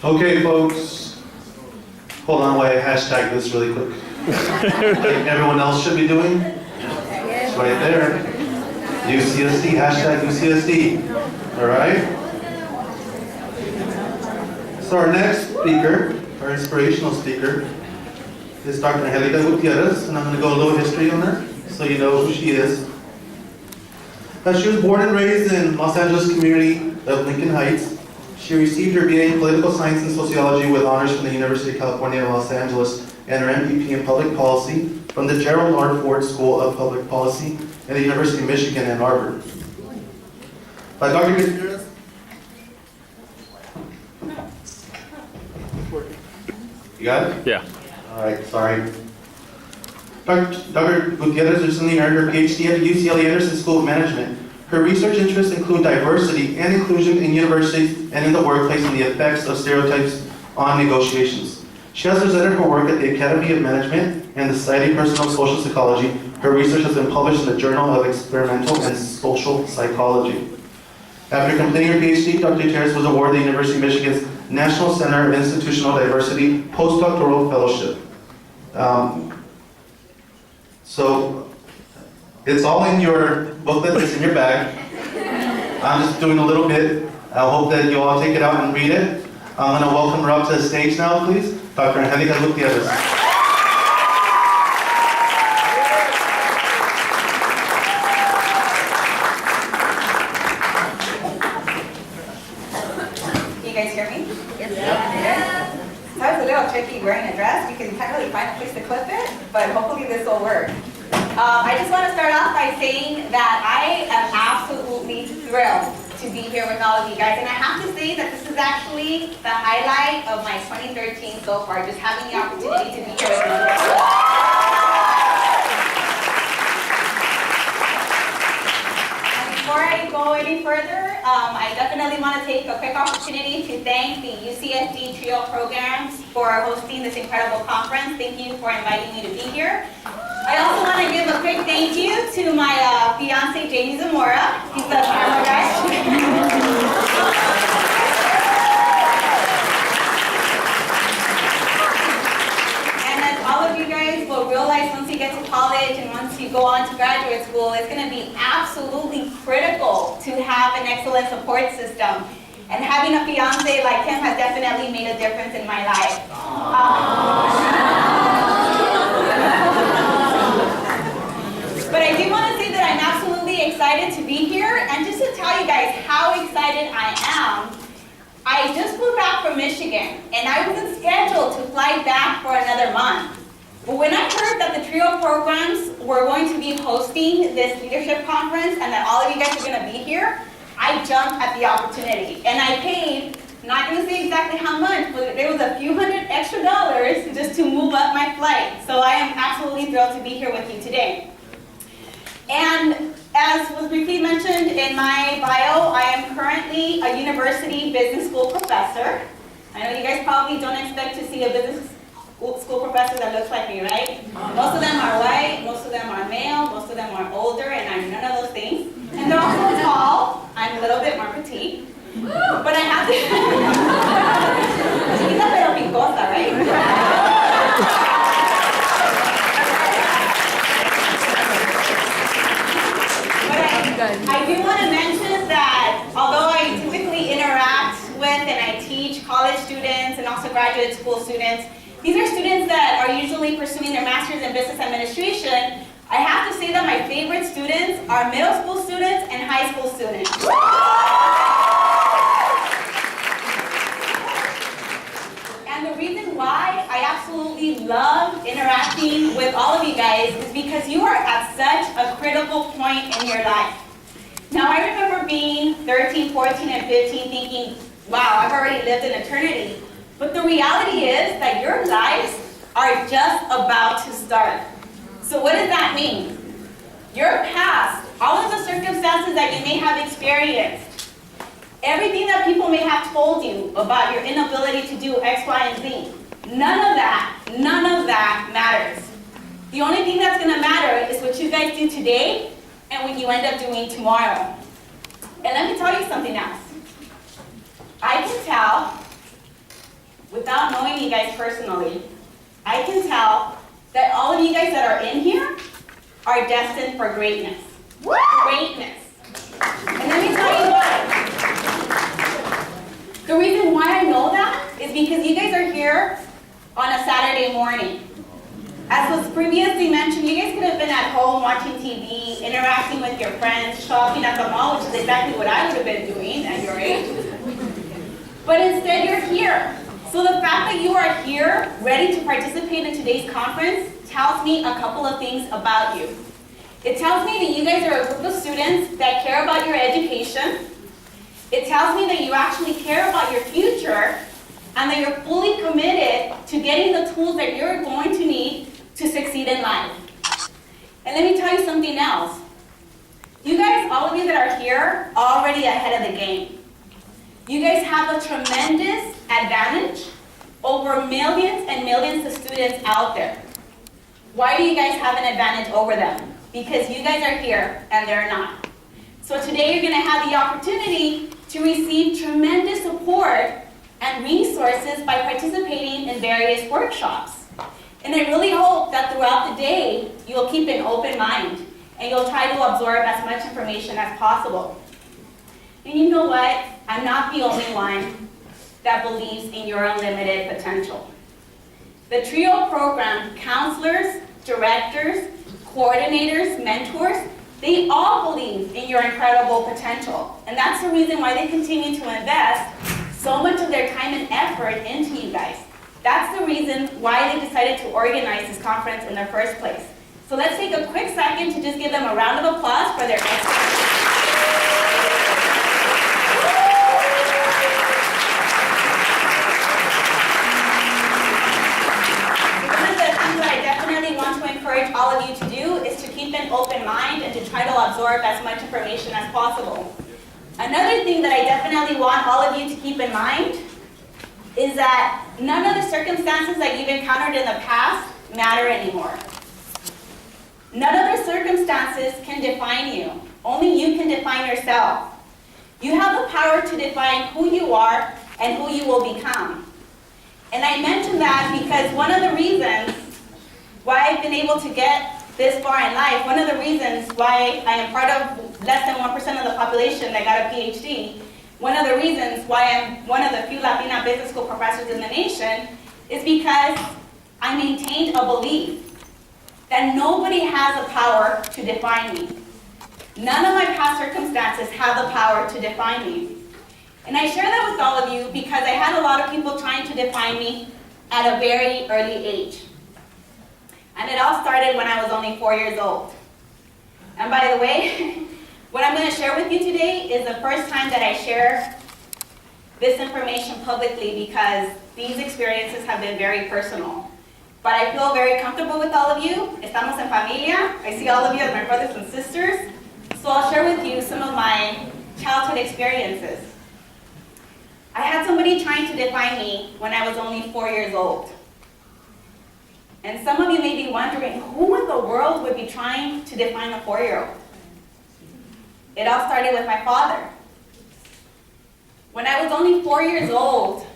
Okay, folks, hold on while I hashtag this really quick. Like everyone else should be doing. It's right there. UCSD, hashtag UCSD. All right? So our next speaker, our inspirational speaker, is Dr. Angélica Gutiérrez, and I'm going to go a little history on her, so you know who she is. She was born and raised in Los Angeles community of Lincoln Heights. She received her BA in Political Science and Sociology with honors from the University of California, Los Angeles, and her MPP in Public Policy from the Gerald R. Ford School of Public Policy at the University of Michigan, Ann Arbor. Dr. Gutiérrez. You got it? Yeah. All right, sorry. Dr. Gutiérrez recently earned her PhD at the UCLA Anderson School of Management. Her research interests include diversity and inclusion in universities and in the workplace and the effects of stereotypes on negotiations. She has presented her work at the Academy of Management and the Society of Personal Social Psychology. Her research has been published in the Journal of Experimental and Social Psychology. After completing her PhD, Dr. Gutiérrez was awarded the University of Michigan's National Center of Institutional Diversity Postdoctoral Fellowship. So it's all in your booklet, it's in your bag. I'm just doing a little bit. I hope that you all take it out and read it. I'm going to welcome her up to the stage now, please. Dr. Angélica Gutiérrez. Can you guys hear me? Yes. That was a little tricky wearing a dress because you can't really find a place to clip it, but hopefully this will work. I just want to start off by saying that I am absolutely thrilled to be here with all of you guys. And I have to say that this is actually the highlight of my 2013 so far, just having the opportunity to be here with you. And before I go any further, I definitely want to take a quick opportunity to thank the UCSD TRiO programs for hosting this incredible conference. Thank you for inviting me to be here. I also want to give a quick thank you to my fiance, Jamie Zamora. He's the camera guy. And as all of you guys will realize once you get to college and once you go on to graduate school, it's going to be absolutely critical to have an excellent support system. And having a fiance like him has definitely made a difference in my life. But I do want to say that I'm absolutely excited to be here, and just to tell you guys how excited I am, I just flew back from Michigan, and I wasn't scheduled to fly back for another month. But when I heard that the TRiO programs were going to be hosting this leadership conference and that all of you guys are going to be here, I jumped at the opportunity, and I paid, not going to say exactly how much, but there was a few $100 extra just to move up my flight. So I am absolutely thrilled to be here with you today. And as was briefly mentioned in my bio, I am currently a university business school professor. I know you guys probably don't expect to see a business school professor that looks like me, right? Most of them are white, most of them are male, most of them are older, and I'm none of those things. And they're also tall. I'm a little bit more petite. But I have to... Chiquita pero picosa, right? I do want to mention that although I typically interact with and I teach college students and also graduate school students, these are students that are usually pursuing their master's in business administration. I have to say that my favorite students are middle school students and high school students. And the reason why I absolutely love interacting with all of you guys is because you are at such a critical point in your life. Now, I remember being 13, 14, and 15 thinking, wow, I've already lived an eternity. But the reality is that your lives are just about to start. So what does that mean? Your past, all of the circumstances that you may have experienced, everything that people may have told you about your inability to do X, Y, and Z, none of that matters. The only thing that's going to matter is what you guys do today and what you end up doing tomorrow. And let me tell you something else. I can tell without knowing you guys personally, I can tell that all of you guys that are in here are destined for greatness. Greatness. And let me tell you why. The reason why I know that is because you guys are here on a Saturday morning. As was previously mentioned, you guys could have been at home watching TV, interacting with your friends, shopping at the mall, which is exactly what I would have been doing at your age. But instead, you're here. So the fact that you are here, ready to participate in today's conference, tells me a couple of things about you. It tells me that you guys are a group of students that care about your education. It tells me that you actually care about your future and that you're fully committed to getting the tools that you're going to need to succeed in life. And let me tell you something else. You guys, all of you that are here, are already ahead of the game. You guys have a tremendous advantage over millions and millions of students out there. Why do you guys have an advantage over them? Because you guys are here and they're not. So today you're going to have the opportunity to receive tremendous support and resources by participating in various workshops. And I really hope that throughout the day you'll keep an open mind and you'll try to absorb as much information as possible. And you know what? I'm not the only one that believes in your unlimited potential. The TRiO program, counselors, directors, coordinators, mentors, they all believe in your incredible potential. And that's the reason why they continue to invest so much of their time and effort into you guys. That's the reason why they decided to organize this conference in the first place. So let's take a quick second to just give them a round of applause for their excellence. Encourage all of you to do is to keep an open mind and to try to absorb as much information as possible. Another thing that I definitely want all of you to keep in mind is that none of the circumstances that you've encountered in the past matter anymore. None of the circumstances can define you. Only you can define yourself. You have the power to define who you are and who you will become. And I mention that because one of the reasons why I've been able to get this far in life, one of the reasons why I am part of less than 1% of the population that got a PhD, one of the reasons why I'm one of the few Latina business school professors in the nation is because I maintained a belief that nobody has the power to define me. None of my past circumstances have the power to define me. And I share that with all of you because I had a lot of people trying to define me at a very early age. And it all started when I was only 4 years old. And by the way, what I'm going to share with you today is the first time that I share this information publicly because these experiences have been very personal. But I feel very comfortable with all of you. Estamos en familia. I see all of you as my brothers and sisters. So I'll share with you some of my childhood experiences. I had somebody trying to define me when I was only 4 years old. And some of you may be wondering, who in the world would be trying to define a 4-year-old? It all started with my father. When I was only 4 years old,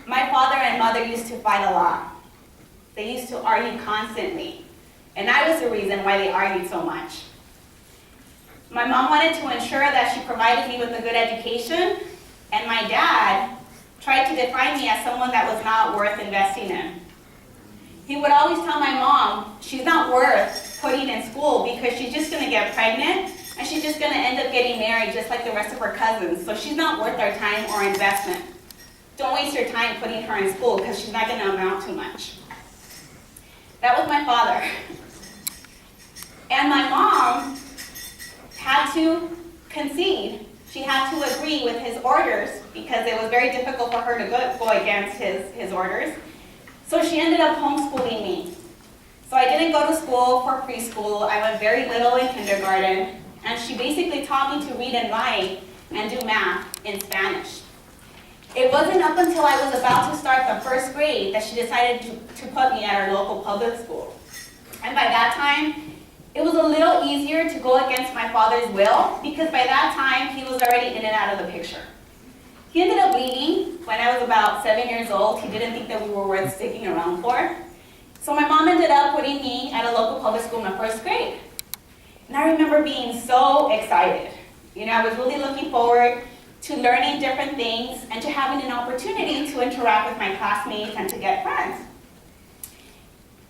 my father and mother used to fight a lot. They used to argue constantly. And I was the reason why they argued so much. My mom wanted to ensure that she provided me with a good education, and my dad tried to define me as someone that was not worth investing in. He would always tell my mom, she's not worth putting in school because she's just going to get pregnant and she's just going to end up getting married just like the rest of her cousins. So she's not worth our time or investment. Don't waste your time putting her in school because she's not going to amount to much. That was my father. And my mom had to concede. She had to agree with his orders because it was very difficult for her to go against his orders. So she ended up homeschooling me. So I didn't go to school for preschool. I went very little in kindergarten. And she basically taught me to read and write and do math in Spanish. It wasn't up until I was about to start the first grade that she decided to put me at our local public school. And by that time, it was a little easier to go against my father's will because by that time, he was already in and out of the picture. He ended up leaving when I was about 7 years old. He didn't think that we were worth sticking around for. So my mom ended up putting me at a local public school in my first grade. And I remember being so excited. You know, I was really looking forward to learning different things and to having an opportunity to interact with my classmates and to get friends.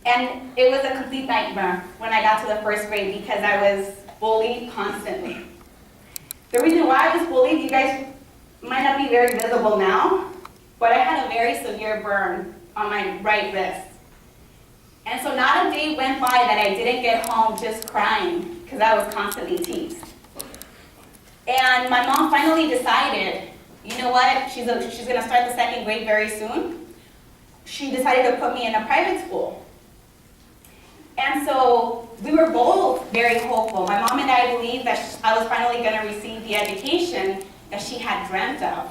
And it was a complete nightmare when I got to the first grade because I was bullied constantly. The reason why I was bullied, you guys might not be very visible now, but I had a very severe burn on my right wrist. And so not a day went by that I didn't get home just crying because I was constantly teased. And my mom finally decided, you know what, she's going to start the second grade very soon. She decided to put me in a private school. And so we were both very hopeful. My mom and I believed that I was finally going to receive the education that she had dreamt of.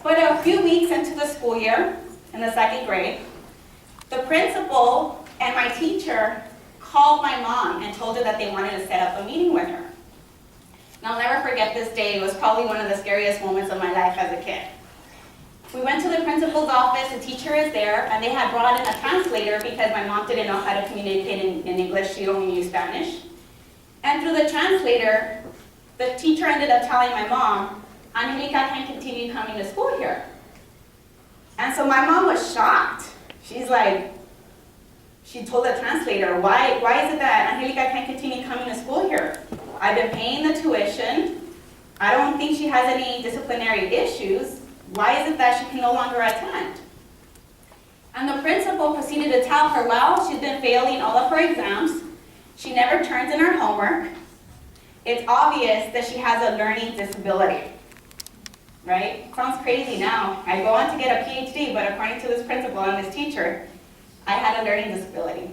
But a few weeks into the school year, in the second grade, the principal and my teacher called my mom and told her that they wanted to set up a meeting with her. And I'll never forget this day. It was probably one of the scariest moments of my life as a kid. We went to the principal's office, the teacher is there, and they had brought in a translator because my mom didn't know how to communicate in English, she only knew Spanish. And through the translator, the teacher ended up telling my mom, Angélica can't continue coming to school here. And so my mom was shocked. She's like, she told the translator, why is it that Angélica can't continue coming to school here? I've been paying the tuition. I don't think she has any disciplinary issues. Why is it that she can no longer attend? And the principal proceeded to tell her, well, she's been failing all of her exams. She never turns in her homework. It's obvious that she has a learning disability. Right? Sounds crazy now. I go on to get a PhD, but according to this principal and this teacher, I had a learning disability.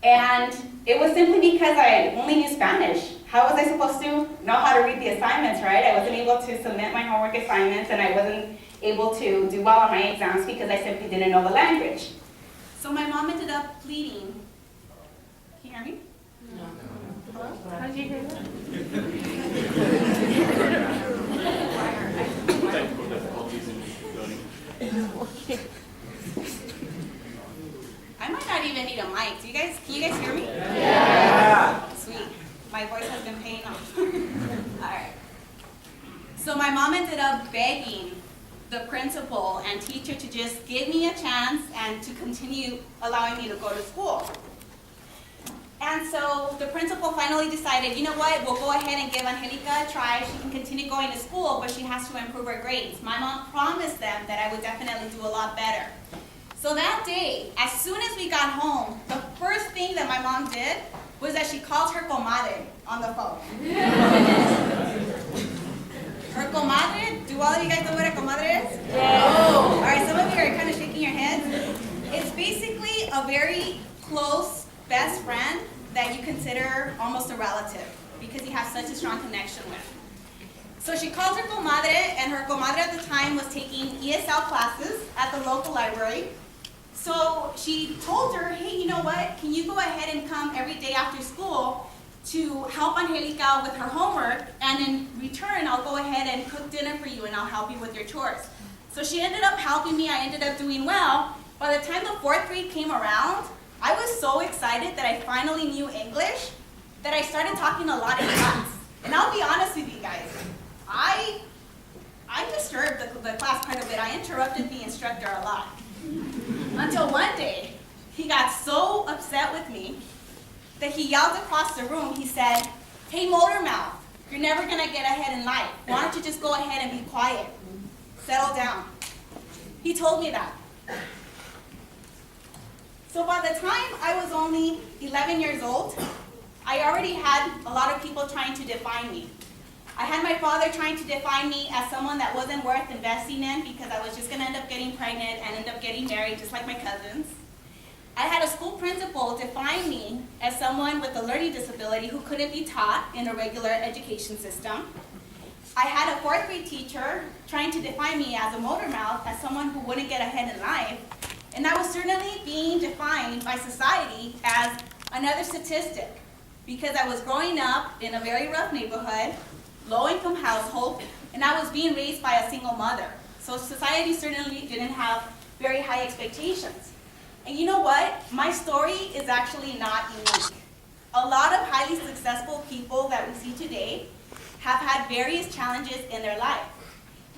And it was simply because I only knew Spanish. How was I supposed to know how to read the assignments, right? I wasn't able to submit my homework assignments, and I wasn't able to do well on my exams because I simply didn't know the language. So my mom ended up pleading. Can you hear me? No. Hello? How did you hear that? Technical difficulties in voting. I might not even need a mic. Can you guys hear me? Yeah. Sweet. My voice has been paying off. All right. So my mom ended up begging the principal and teacher to just give me a chance and to continue allowing me to go to school. And so the principal finally decided, you know what, we'll go ahead and give Angélica a try. She can continue going to school, but she has to improve her grades. My mom promised them that I would definitely do a lot better. So that day, as soon as we got home, the first thing that my mom did was that she called her comadre on the phone. Her comadre, do all of you guys know what a comadre is? Yeah. Oh, all right, some of you are kind of shaking your heads. It's basically a very close best friend that you consider almost a relative because you have such a strong connection with. So she called her comadre, and her comadre at the time was taking ESL classes at the local library. So she told her, hey, you know what, can you go ahead and come every day after school to help Angélica with her homework, and in return, I'll go ahead and cook dinner for you and I'll help you with your chores. So she ended up helping me, I ended up doing well. By the time the fourth grade came around, I was so excited that I finally knew English that I started talking a lot in class. And I'll be honest with you guys, I disturbed the class quite a bit. I interrupted the instructor a lot. Until one day, he got so upset with me that he yelled across the room. He said, hey, motor mouth, you're never going to get ahead in life. Why don't you just go ahead and be quiet? Settle down. He told me that. So by the time I was only 11 years old, I already had a lot of people trying to define me. I had my father trying to define me as someone that wasn't worth investing in because I was just going to end up getting pregnant and end up getting married just like my cousins. I had a school principal define me as someone with a learning disability who couldn't be taught in a regular education system. I had a fourth grade teacher trying to define me as a motor mouth, as someone who wouldn't get ahead in life. And I was certainly being defined by society as another statistic because I was growing up in a very rough neighborhood, low-income household, and and I was being raised by a single mother. So society certainly didn't have very high expectations. And you know what? My story is actually not unique. A lot of highly successful people that we see today have had various challenges in their life.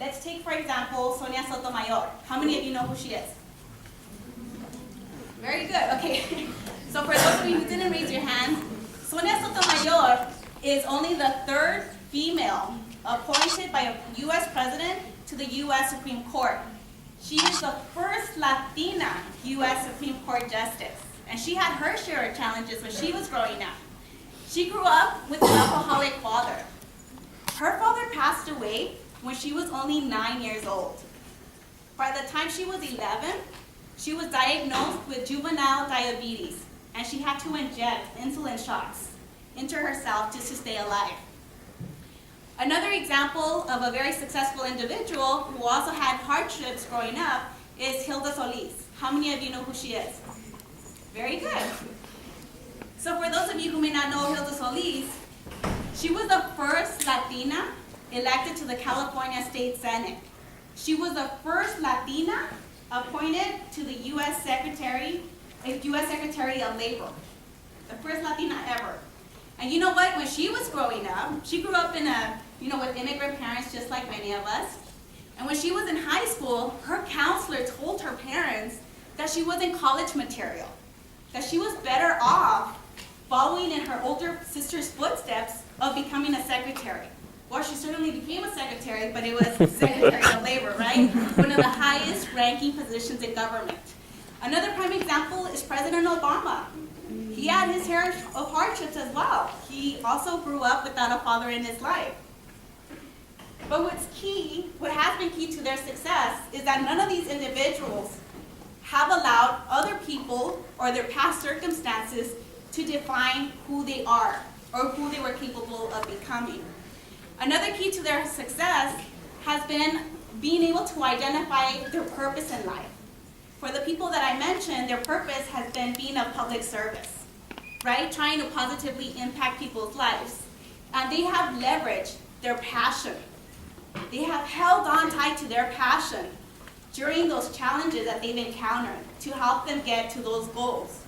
Let's take, for example, Sonia Sotomayor. How many of you know who she is? Very good, okay. So for those of you who didn't raise your hand, Sonia Sotomayor is only the third female appointed by a U.S. president to the U.S. Supreme Court. She is the first Latina U.S. Supreme Court justice, and she had her share of challenges when she was growing up. She grew up with an alcoholic father. Her father passed away when she was only 9 years old. By the time she was 11, she was diagnosed with juvenile diabetes, and she had to inject insulin shots into herself just to stay alive. Another example of a very successful individual who also had hardships growing up is Hilda Solis. How many of you know who she is? Very good. So for those of you who may not know Hilda Solis, she was the first Latina elected to the California State Senate. She was the first Latina appointed to the U.S. Secretary of Labor. The first Latina ever. And you know what? When she was growing up, she grew up in with immigrant parents just like many of us. And when she was in high school, her counselor told her parents that she wasn't college material, that she was better off following in her older sister's footsteps of becoming a secretary. Well, she certainly became a secretary, but it was Secretary of Labor, right? One of the highest ranking positions in government. Another prime example is President Obama. He had his share of hardships as well. He also grew up without a father in his life. But what has been key to their success is that none of these individuals have allowed other people or their past circumstances to define who they are or who they were capable of becoming. Another key to their success has been being able to identify their purpose in life. For the people that I mentioned, their purpose has been being of public service, right? Trying to positively impact people's lives. And they have leveraged their passion. They have held on tight to their passion during those challenges that they've encountered to help them get to those goals.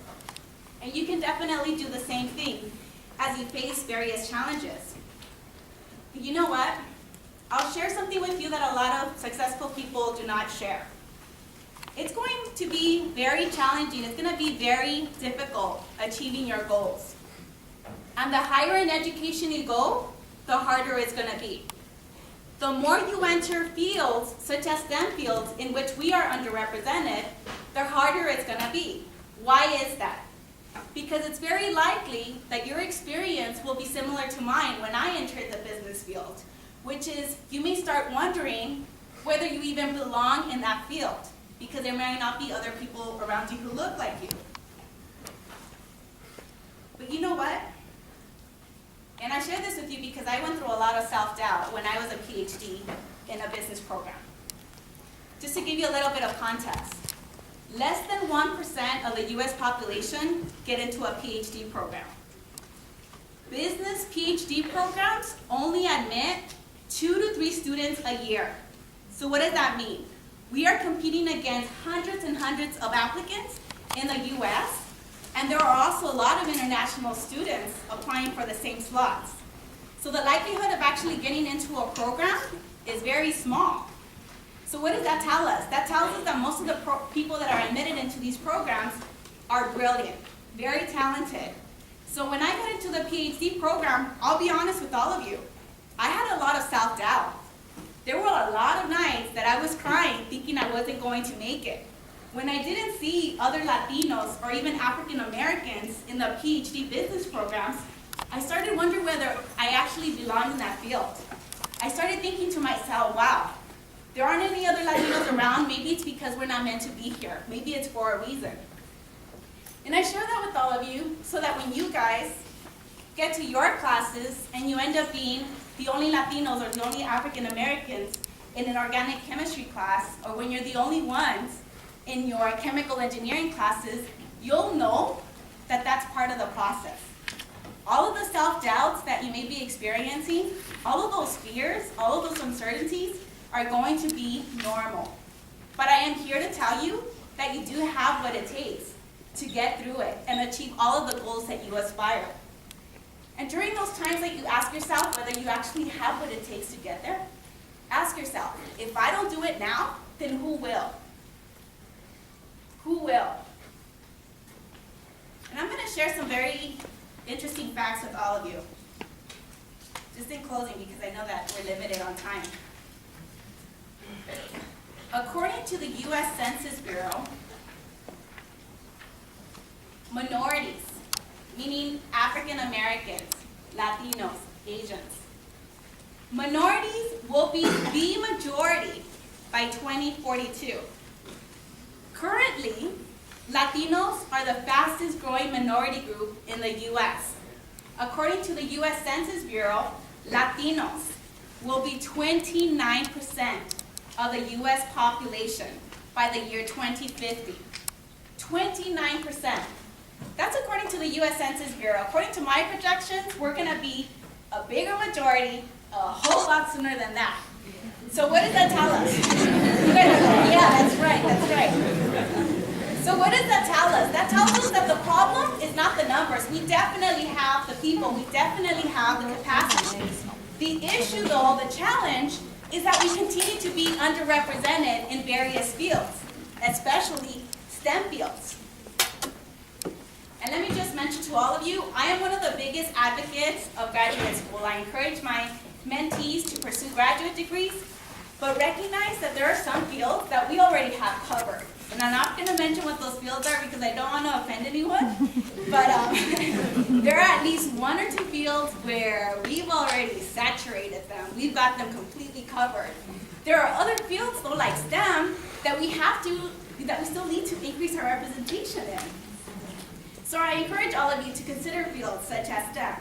And you can definitely do the same thing as you face various challenges. But you know what? I'll share something with you that a lot of successful people do not share. It's going to be very challenging. It's going to be very difficult achieving your goals. And the higher in education you go, the harder it's going to be. The more you enter fields, such as STEM fields, in which we are underrepresented, the harder it's going to be. Why is that? Because it's very likely that your experience will be similar to mine when I entered the business field, which is you may start wondering whether you even belong in that field, because there may not be other people around you who look like you. But you know what? And I share this with you because I went through a lot of self-doubt when I was a PhD in a business program. Just to give you a little bit of context, less than 1% of the US population get into a PhD program. Business PhD programs only admit 2 to 3 students a year. So what does that mean? We are competing against hundreds and hundreds of applicants in the US, and there are also a lot of international students applying for the same slots. So the likelihood of actually getting into a program is very small. So what does that tell us? That tells us that most of the people that are admitted into these programs are brilliant, very talented. So when I got into the PhD program, I'll be honest with all of you, I had a lot of self-doubt. There were a lot of nights that I was crying thinking I wasn't going to make it. When I didn't see other Latinos or even African Americans in the PhD business programs, I started wondering whether I actually belonged in that field. I started thinking to myself, wow, there aren't any other Latinos around. Maybe it's because we're not meant to be here. Maybe it's for a reason. And I share that with all of you so that when you guys get to your classes and you end up being the only Latinos or the only African Americans in an organic chemistry class, or when you're the only ones in your chemical engineering classes, you'll know that that's part of the process. All of the self-doubts that you may be experiencing, all of those fears, all of those uncertainties, are going to be normal. But I am here to tell you that you do have what it takes to get through it and achieve all of the goals that you aspire. And during those times that you ask yourself whether you actually have what it takes to get there, ask yourself, if I don't do it now, then who will? Who will? And I'm going to share some very interesting facts with all of you. Just in closing, because I know that we're limited on time. According to the U.S. Census Bureau, minorities, meaning African Americans, Latinos, Asians, minorities will be the majority by 2042. Currently, Latinos are the fastest growing minority group in the U.S. According to the U.S. Census Bureau, Latinos will be 29% of the U.S. population by the year 2050. 29%. That's according to the U.S. Census Bureau. According to my projections, we're going to be a bigger majority a whole lot sooner than that. So what does that tell us? Yeah, that's right, that's right. So what does that tell us? That tells us that the problem is not the numbers. We definitely have the people. We definitely have the capacity. The issue, though, the challenge, is that we continue to be underrepresented in various fields, especially STEM fields. And let me just mention to all of you, I am one of the biggest advocates of graduate school. I encourage my mentees to pursue graduate degrees, but recognize that there are some fields that we already have covered. And I'm not going to mention what those fields are because I don't want to offend anyone, but there are at least one or two fields where we've already saturated them. We've got them completely covered. There are other fields, though, like STEM, that we still need to increase our representation in. So I encourage all of you to consider fields such as STEM.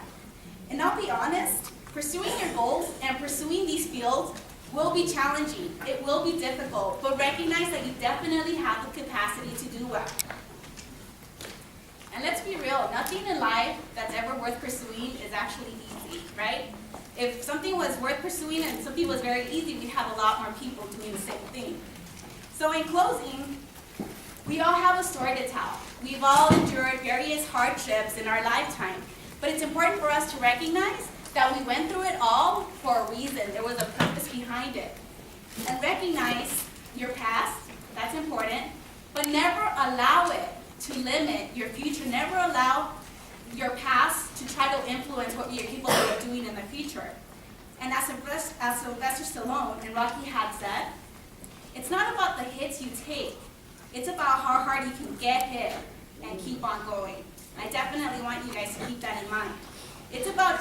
And I'll be honest, pursuing your goals and pursuing these fields will be challenging. It will be difficult, but recognize that you definitely have the capacity to do well. And let's be real, nothing in life that's ever worth pursuing is actually easy, right? If something was worth pursuing and something was very easy, we'd have a lot more people doing the same thing. So in closing, we all have a story to tell. We've all endured various hardships in our lifetime, but it's important for us to recognize that we went through it all for a reason. There was a purpose behind it. And recognize your past, that's important, but never allow it to limit your future. Never allow your past to try to influence what you're capable of doing in the future. And as Sylvester Stallone and Rocky had said, it's not about the hits you take, it's about how hard you can get hit and keep on going. I definitely want you guys to keep that in mind. It's about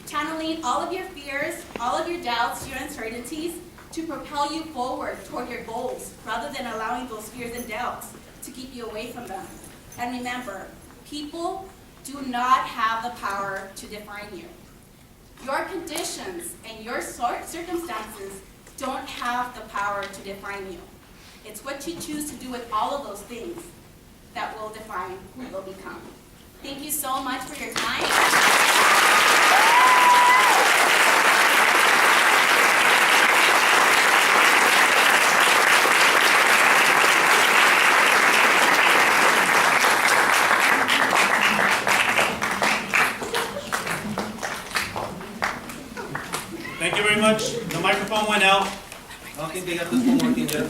channeling all of your fears, all of your doubts, your uncertainties to propel you forward toward your goals rather than allowing those fears and doubts to keep you away from them. And remember, people do not have the power to define you. Your conditions and your circumstances don't have the power to define you. It's what you choose to do with all of those things that will define who you'll become. Thank you so much for your time. Thank you very much. The microphone went out. Okay, they got this one working there.